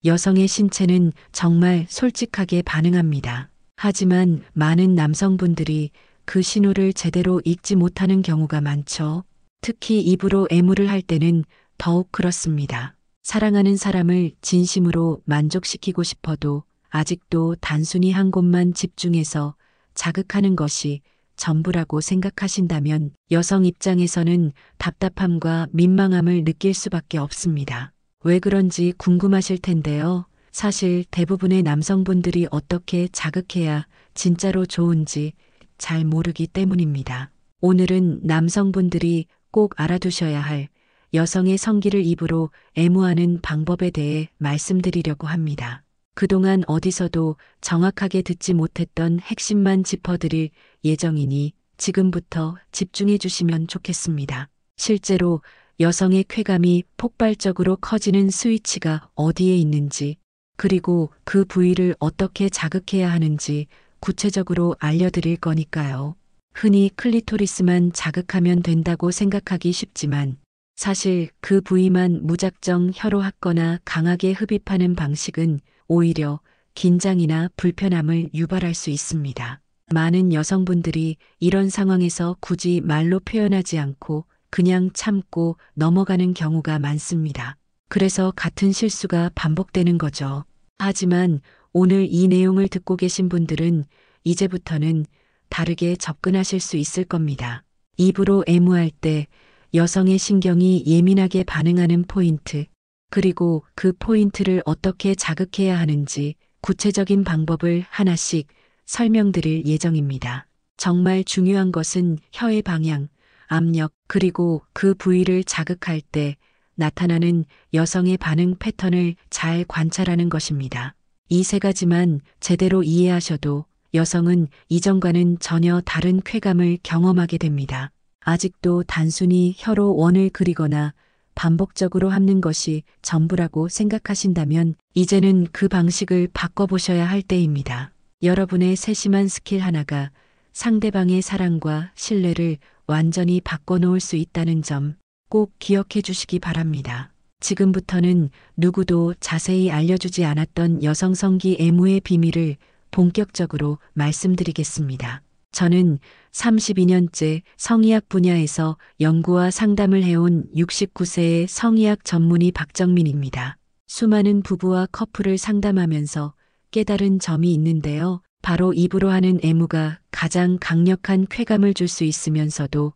여성의 신체는 정말 솔직하게 반응합니다. 하지만 많은 남성분들이 그 신호를 제대로 읽지 못하는 경우가 많죠. 특히 입으로 애무를 할 때는 더욱 그렇습니다. 사랑하는 사람을 진심으로 만족시키고 싶어도 아직도 단순히 한 곳만 집중해서 자극하는 것이 전부라고 생각하신다면 여성 입장에서는 답답함과 민망함을 느낄 수밖에 없습니다. 왜 그런지 궁금하실 텐데요. 사실 대부분의 남성분들이 어떻게 자극해야 진짜로 좋은지 잘 모르기 때문입니다. 오늘은 남성분들이 꼭 알아두셔야 할 여성의 성기를 입으로 애무하는 방법에 대해 말씀드리려고 합니다. 그동안 어디서도 정확하게 듣지 못했던 핵심만 짚어드릴 예정이니 지금부터 집중해 주시면 좋겠습니다. 실제로 여성의 쾌감이 폭발적으로 커지는 스위치가 어디에 있는지, 그리고 그 부위를 어떻게 자극해야 하는지 구체적으로 알려드릴 거니까요. 흔히 클리토리스만 자극하면 된다고 생각하기 쉽지만 사실 그 부위만 무작정 혀로하거나 강하게 흡입하는 방식은 오히려 긴장이나 불편함을 유발할 수 있습니다. 많은 여성분들이 이런 상황에서 굳이 말로 표현하지 않고 그냥 참고 넘어가는 경우가 많습니다. 그래서 같은 실수가 반복되는 거죠. 하지만 오늘 이 내용을 듣고 계신 분들은 이제부터는 다르게 접근하실 수 있을 겁니다. 입으로 애무할 때 여성의 신경이 예민하게 반응하는 포인트, 그리고 그 포인트를 어떻게 자극해야 하는지 구체적인 방법을 하나씩 설명드릴 예정입니다. 정말 중요한 것은 혀의 방향, 압력, 그리고 그 부위를 자극할 때 나타나는 여성의 반응 패턴을 잘 관찰하는 것입니다. 이 세 가지만 제대로 이해하셔도 여성은 이전과는 전혀 다른 쾌감을 경험하게 됩니다. 아직도 단순히 혀로 원을 그리거나 반복적으로 핥는 것이 전부라고 생각하신다면 이제는 그 방식을 바꿔보셔야 할 때입니다. 여러분의 세심한 스킬 하나가 상대방의 사랑과 신뢰를 완전히 바꿔놓을 수 있다는 점 꼭 기억해 주시기 바랍니다. 지금부터는 누구도 자세히 알려주지 않았던 여성 성기 애무의 비밀을 본격적으로 말씀드리겠습니다. 저는 32년째 성의학 분야에서 연구와 상담을 해온 69세의 성의학 전문의 박정민입니다. 수많은 부부와 커플을 상담하면서 깨달은 점이 있는데요. 바로 입으로 하는 애무가 가장 강력한 쾌감을 줄 수 있으면서도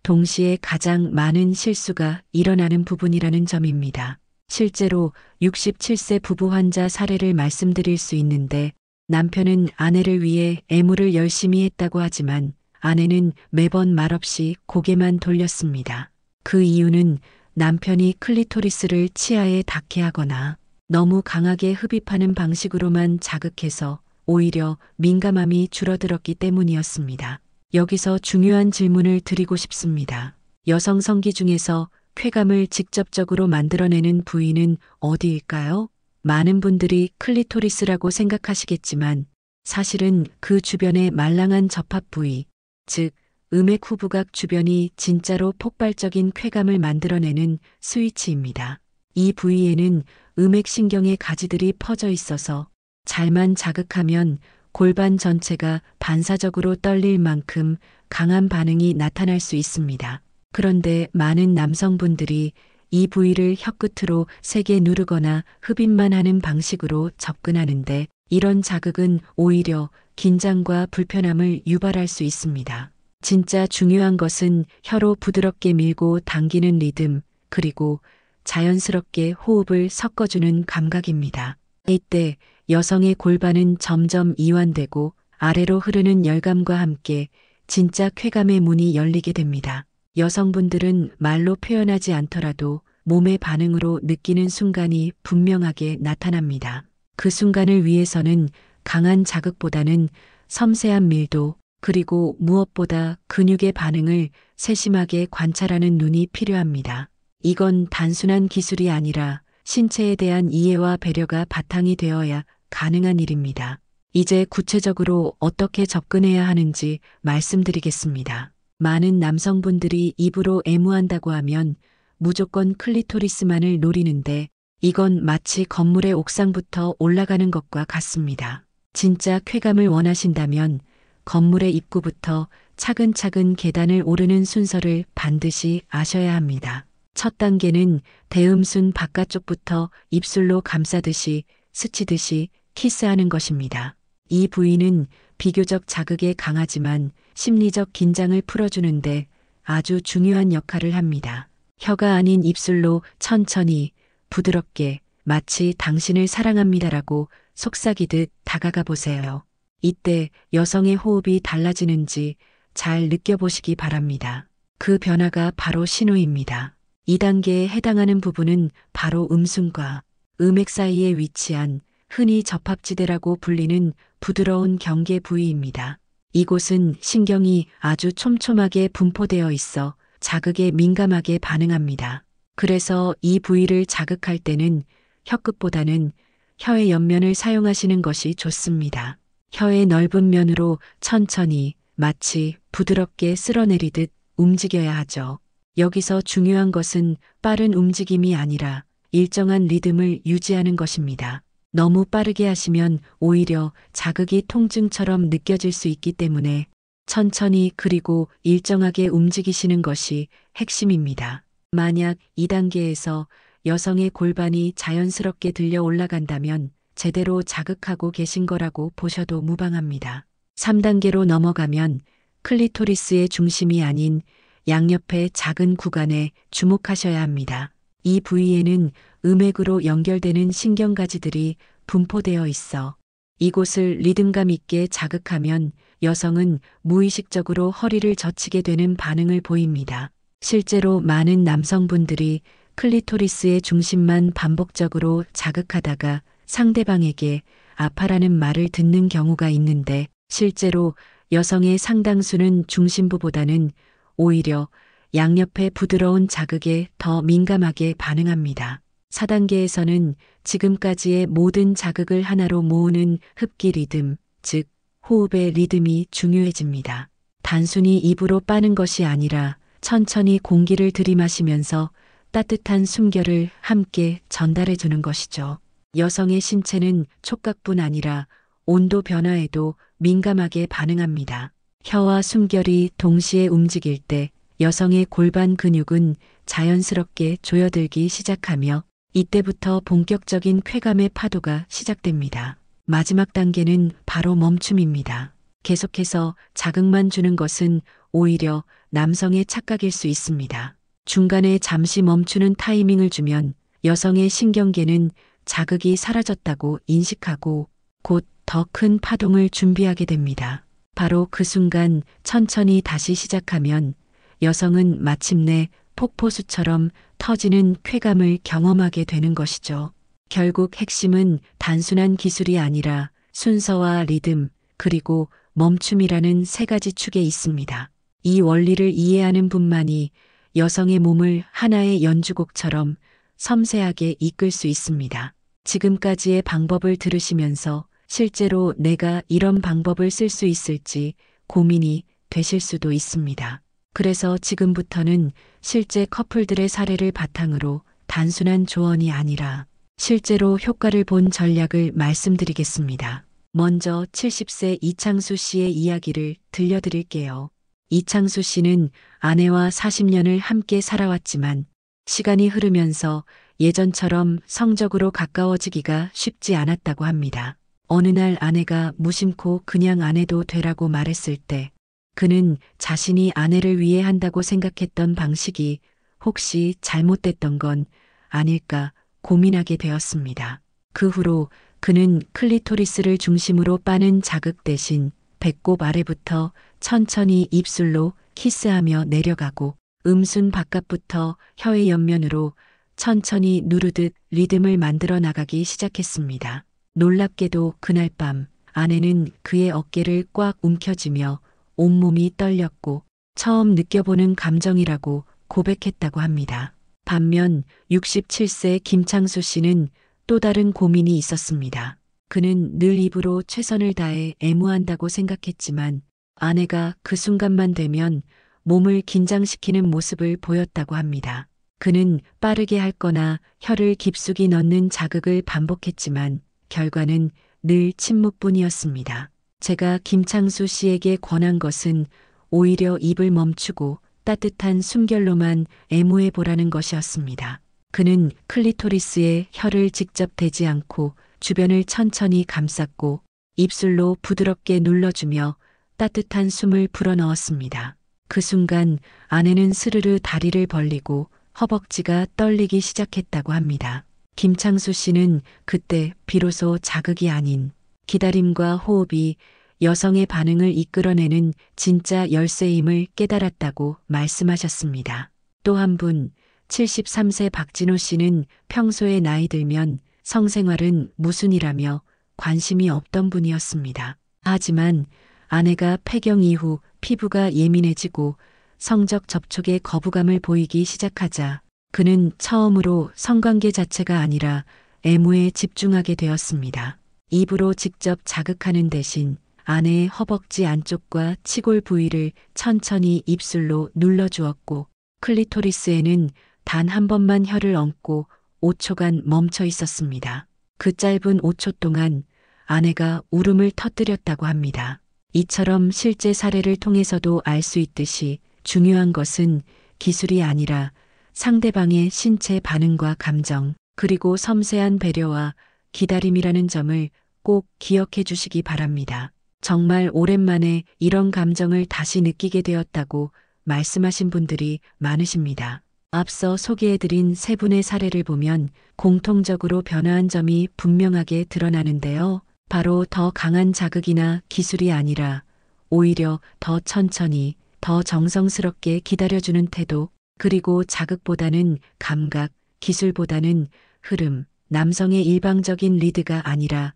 동시에 가장 많은 실수가 일어나는 부분이라는 점입니다. 실제로 67세 부부 환자 사례를 말씀드릴 수 있는데 남편은 아내를 위해 애무를 열심히 했다고 하지만 아내는 매번 말없이 고개만 돌렸습니다. 그 이유는 남편이 클리토리스를 치아에 닿게 하거나 너무 강하게 흡입하는 방식으로만 자극해서 오히려 민감함이 줄어들었기 때문이었습니다. 여기서 중요한 질문을 드리고 싶습니다. 여성 성기 중에서 쾌감을 직접적으로 만들어내는 부위는 어디일까요? 많은 분들이 클리토리스라고 생각하시겠지만 사실은 그 주변의 말랑한 접합 부위, 즉 음액 후부각 주변이 진짜로 폭발적인 쾌감을 만들어내는 스위치입니다. 이 부위에는 음액신경의 가지들이 퍼져 있어서 잘만 자극하면 골반 전체가 반사적으로 떨릴 만큼 강한 반응이 나타날 수 있습니다. 그런데 많은 남성분들이 이 부위를 혀끝으로 세게 누르거나 흡입만 하는 방식으로 접근하는데 이런 자극은 오히려 긴장과 불편함을 유발할 수 있습니다. 진짜 중요한 것은 혀로 부드럽게 밀고 당기는 리듬, 그리고 자연스럽게 호흡을 섞어주는 감각입니다. 이때 여성의 골반은 점점 이완되고 아래로 흐르는 열감과 함께 진짜 쾌감의 문이 열리게 됩니다. 여성분들은 말로 표현하지 않더라도 몸의 반응으로 느끼는 순간이 분명하게 나타납니다. 그 순간을 위해서는 강한 자극보다는 섬세한 밀도, 그리고 무엇보다 근육의 반응을 세심하게 관찰하는 눈이 필요합니다. 이건 단순한 기술이 아니라 신체에 대한 이해와 배려가 바탕이 되어야 가능한 일입니다. 이제 구체적으로 어떻게 접근해야 하는지 말씀드리겠습니다. 많은 남성분들이 입으로 애무한다고 하면 무조건 클리토리스만을 노리는데 이건 마치 건물의 옥상부터 올라가는 것과 같습니다. 진짜 쾌감을 원하신다면 건물의 입구부터 차근차근 계단을 오르는 순서를 반드시 아셔야 합니다. 첫 단계는 대음순 바깥쪽부터 입술로 감싸듯이 스치듯이 키스하는 것입니다. 이 부위는 비교적 자극에 강하지만 심리적 긴장을 풀어주는데 아주 중요한 역할을 합니다. 혀가 아닌 입술로 천천히 부드럽게 마치 당신을 사랑합니다라고 속삭이듯 다가가 보세요. 이때 여성의 호흡이 달라지는지 잘 느껴보시기 바랍니다. 그 변화가 바로 신호입니다. 2단계에 해당하는 부분은 바로 음순과 음액 사이에 위치한 흔히 접합지대라고 불리는 부드러운 경계 부위입니다. 이곳은 신경이 아주 촘촘하게 분포되어 있어 자극에 민감하게 반응합니다. 그래서 이 부위를 자극할 때는 혀끝보다는 혀의 옆면을 사용하시는 것이 좋습니다. 혀의 넓은 면으로 천천히 마치 부드럽게 쓸어내리듯 움직여야 하죠. 여기서 중요한 것은 빠른 움직임이 아니라 일정한 리듬을 유지하는 것입니다. 너무 빠르게 하시면 오히려 자극이 통증처럼 느껴질 수 있기 때문에 천천히 그리고 일정하게 움직이시는 것이 핵심입니다. 만약 2단계에서 여성의 골반이 자연스럽게 들려 올라간다면 제대로 자극하고 계신 거라고 보셔도 무방합니다. 3단계로 넘어가면 클리토리스의 중심이 아닌 양옆의 작은 구간에 주목하셔야 합니다. 이 부위에는 음액으로 연결되는 신경가지들이 분포되어 있어 이곳을 리듬감 있게 자극하면 여성은 무의식적으로 허리를 젖히게 되는 반응을 보입니다. 실제로 많은 남성분들이 클리토리스의 중심만 반복적으로 자극하다가 상대방에게 아파라는 말을 듣는 경우가 있는데 실제로 여성의 상당수는 중심부보다는 오히려 양옆의 부드러운 자극에 더 민감하게 반응합니다. 4단계에서는 지금까지의 모든 자극을 하나로 모으는 흡기 리듬, 즉 호흡의 리듬이 중요해집니다. 단순히 입으로 빠는 것이 아니라 천천히 공기를 들이마시면서 따뜻한 숨결을 함께 전달해 주는 것이죠. 여성의 신체는 촉각뿐 아니라 온도 변화에도 민감하게 반응합니다. 혀와 숨결이 동시에 움직일 때 여성의 골반 근육은 자연스럽게 조여들기 시작하며 이때부터 본격적인 쾌감의 파도가 시작됩니다. 마지막 단계는 바로 멈춤입니다. 계속해서 자극만 주는 것은 오히려 남성의 착각일 수 있습니다. 중간에 잠시 멈추는 타이밍을 주면 여성의 신경계는 자극이 사라졌다고 인식하고 곧 더 큰 파동을 준비하게 됩니다. 바로 그 순간 천천히 다시 시작하면 여성은 마침내 폭포수처럼 터지는 쾌감을 경험하게 되는 것이죠. 결국 핵심은 단순한 기술이 아니라 순서와 리듬, 그리고 멈춤이라는 세 가지 축에 있습니다. 이 원리를 이해하는 분만이 여성의 몸을 하나의 연주곡처럼 섬세하게 이끌 수 있습니다. 지금까지의 방법을 들으시면서 실제로 내가 이런 방법을 쓸 수 있을지 고민이 되실 수도 있습니다. 그래서 지금부터는 실제 커플들의 사례를 바탕으로 단순한 조언이 아니라 실제로 효과를 본 전략을 말씀드리겠습니다. 먼저 70세 이창수 씨의 이야기를 들려드릴게요. 이창수 씨는 아내와 40년을 함께 살아왔지만 시간이 흐르면서 예전처럼 성적으로 가까워지기가 쉽지 않았다고 합니다. 어느 날 아내가 무심코 그냥 안 해도 되라고 말했을 때 그는 자신이 아내를 위해 한다고 생각했던 방식이 혹시 잘못됐던 건 아닐까 고민하게 되었습니다. 그 후로 그는 클리토리스를 중심으로 빠는 자극 대신 배꼽 아래부터 천천히 입술로 키스하며 내려가고 음순 바깥부터 혀의 옆면으로 천천히 누르듯 리듬을 만들어 나가기 시작했습니다. 놀랍게도 그날 밤 아내는 그의 어깨를 꽉 움켜쥐며 온몸이 떨렸고 처음 느껴보는 감정이라고 고백했다고 합니다. 반면 67세 김창수 씨는 또 다른 고민이 있었습니다. 그는 늘 입으로 최선을 다해 애무한다고 생각했지만 아내가 그 순간만 되면 몸을 긴장시키는 모습을 보였다고 합니다. 그는 빠르게 핥거나 혀를 깊숙이 넣는 자극을 반복했지만 결과는 늘 침묵뿐이었습니다. 제가 김창수 씨에게 권한 것은 오히려 입을 멈추고 따뜻한 숨결로만 애무해 보라는 것이었습니다. 그는 클리토리스에 혀를 직접 대지 않고 주변을 천천히 감쌌고 입술로 부드럽게 눌러주며 따뜻한 숨을 불어넣었습니다. 그 순간 아내는 스르르 다리를 벌리고 허벅지가 떨리기 시작했다고 합니다. 김창수 씨는 그때 비로소 자극이 아닌 기다림과 호흡이 여성의 반응을 이끌어내는 진짜 열쇠임을 깨달았다고 말씀하셨습니다. 또 한 분, 73세 박진호 씨는 평소에 나이 들면 성생활은 무슨 일하며 관심이 없던 분이었습니다. 하지만 아내가 폐경 이후 피부가 예민해지고 성적 접촉에 거부감을 보이기 시작하자 그는 처음으로 성관계 자체가 아니라 애무에 집중하게 되었습니다. 입으로 직접 자극하는 대신 아내의 허벅지 안쪽과 치골 부위를 천천히 입술로 눌러주었고 클리토리스에는 단 한 번만 혀를 얹고 5초간 멈춰 있었습니다. 그 짧은 5초 동안 아내가 울음을 터뜨렸다고 합니다. 이처럼 실제 사례를 통해서도 알 수 있듯이 중요한 것은 기술이 아니라 상대방의 신체 반응과 감정, 그리고 섬세한 배려와 기다림이라는 점을 꼭 기억해 주시기 바랍니다. 정말 오랜만에 이런 감정을 다시 느끼게 되었다고 말씀하신 분들이 많으십니다. 앞서 소개해드린 세 분의 사례를 보면 공통적으로 변화한 점이 분명하게 드러나는데요. 바로 더 강한 자극이나 기술이 아니라 오히려 더 천천히, 더 정성스럽게 기다려주는 태도, 그리고 자극보다는 감각, 기술보다는 흐름, 남성의 일방적인 리드가 아니라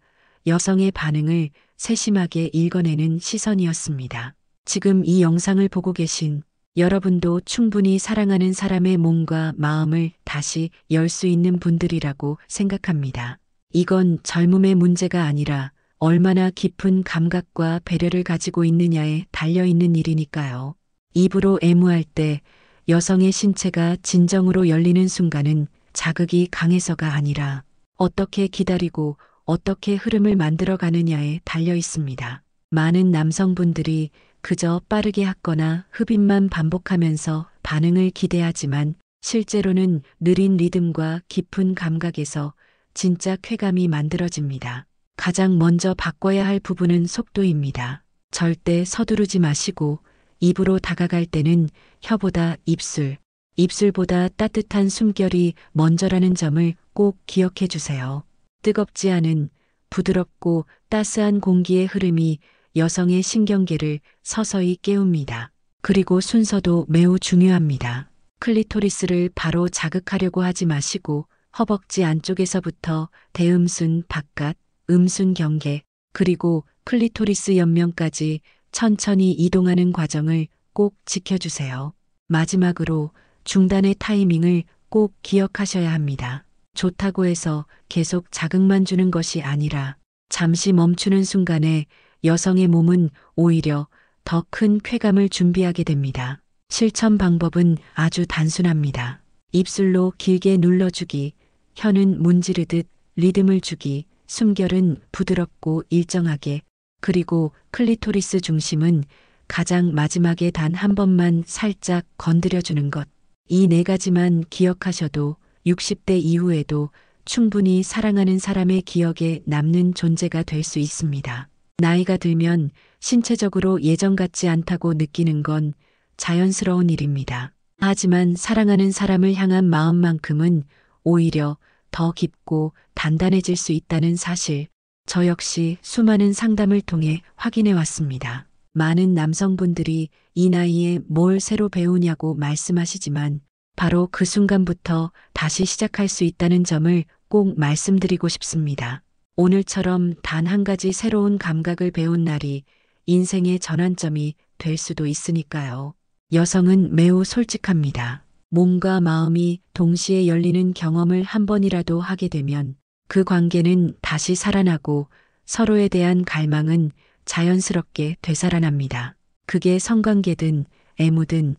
여성의 반응을 세심하게 읽어내는 시선이었습니다. 지금 이 영상을 보고 계신 여러분도 충분히 사랑하는 사람의 몸과 마음을 다시 열 수 있는 분들이라고 생각합니다. 이건 젊음의 문제가 아니라 얼마나 깊은 감각과 배려를 가지고 있느냐에 달려있는 일이니까요. 입으로 애무할 때 여성의 신체가 진정으로 열리는 순간은 자극이 강해서가 아니라 어떻게 기다리고 어떻게 흐름을 만들어 가느냐에 달려 있습니다. 많은 남성분들이 그저 빠르게 하거나 흡입만 반복하면서 반응을 기대하지만 실제로는 느린 리듬과 깊은 감각에서 진짜 쾌감이 만들어집니다. 가장 먼저 바꿔야 할 부분은 속도입니다. 절대 서두르지 마시고 입으로 다가갈 때는 혀보다 입술, 입술보다 따뜻한 숨결이 먼저라는 점을 꼭 기억해 주세요. 뜨겁지 않은 부드럽고 따스한 공기의 흐름이 여성의 신경계를 서서히 깨웁니다. 그리고 순서도 매우 중요합니다. 클리토리스를 바로 자극하려고 하지 마시고 허벅지 안쪽에서부터 대음순 바깥, 음순 경계, 그리고 클리토리스 옆면까지 천천히 이동하는 과정을 꼭 지켜주세요. 마지막으로 중단의 타이밍을 꼭 기억하셔야 합니다. 좋다고 해서 계속 자극만 주는 것이 아니라 잠시 멈추는 순간에 여성의 몸은 오히려 더 큰 쾌감을 준비하게 됩니다. 실천 방법은 아주 단순합니다. 입술로 길게 눌러주기, 혀는 문지르듯 리듬을 주기, 숨결은 부드럽고 일정하게, 그리고 클리토리스 중심은 가장 마지막에 단 한 번만 살짝 건드려주는 것. 이 네 가지만 기억하셔도 60대 이후에도 충분히 사랑하는 사람의 기억에 남는 존재가 될 수 있습니다. 나이가 들면 신체적으로 예전 같지 않다고 느끼는 건 자연스러운 일입니다. 하지만 사랑하는 사람을 향한 마음만큼은 오히려 더 깊고 단단해질 수 있다는 사실, 저 역시 수많은 상담을 통해 확인해 왔습니다. 많은 남성분들이 이 나이에 뭘 새로 배우냐고 말씀하시지만 바로 그 순간부터 다시 시작할 수 있다는 점을 꼭 말씀드리고 싶습니다. 오늘처럼 단 한 가지 새로운 감각을 배운 날이 인생의 전환점이 될 수도 있으니까요. 여성은 매우 솔직합니다. 몸과 마음이 동시에 열리는 경험을 한 번이라도 하게 되면 그 관계는 다시 살아나고 서로에 대한 갈망은 자연스럽게 되살아납니다. 그게 성관계든 애무든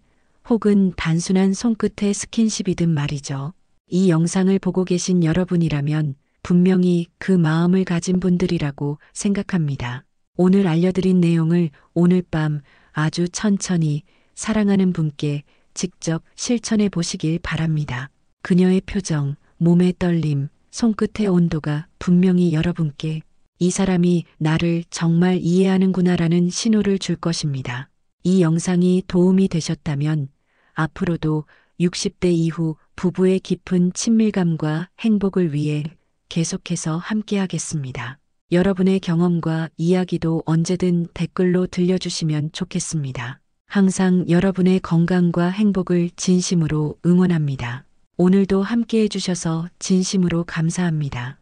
혹은 단순한 손끝의 스킨십이든 말이죠. 이 영상을 보고 계신 여러분이라면 분명히 그 마음을 가진 분들이라고 생각합니다. 오늘 알려드린 내용을 오늘 밤 아주 천천히 사랑하는 분께 직접 실천해 보시길 바랍니다. 그녀의 표정, 몸의 떨림, 손끝의 온도가 분명히 여러분께 이 사람이 나를 정말 이해하는구나라는 신호를 줄 것입니다. 이 영상이 도움이 되셨다면 앞으로도 60대 이후 부부의 깊은 친밀감과 행복을 위해 계속해서 함께하겠습니다. 여러분의 경험과 이야기도 언제든 댓글로 들려주시면 좋겠습니다. 항상 여러분의 건강과 행복을 진심으로 응원합니다. 오늘도 함께해 주셔서 진심으로 감사합니다.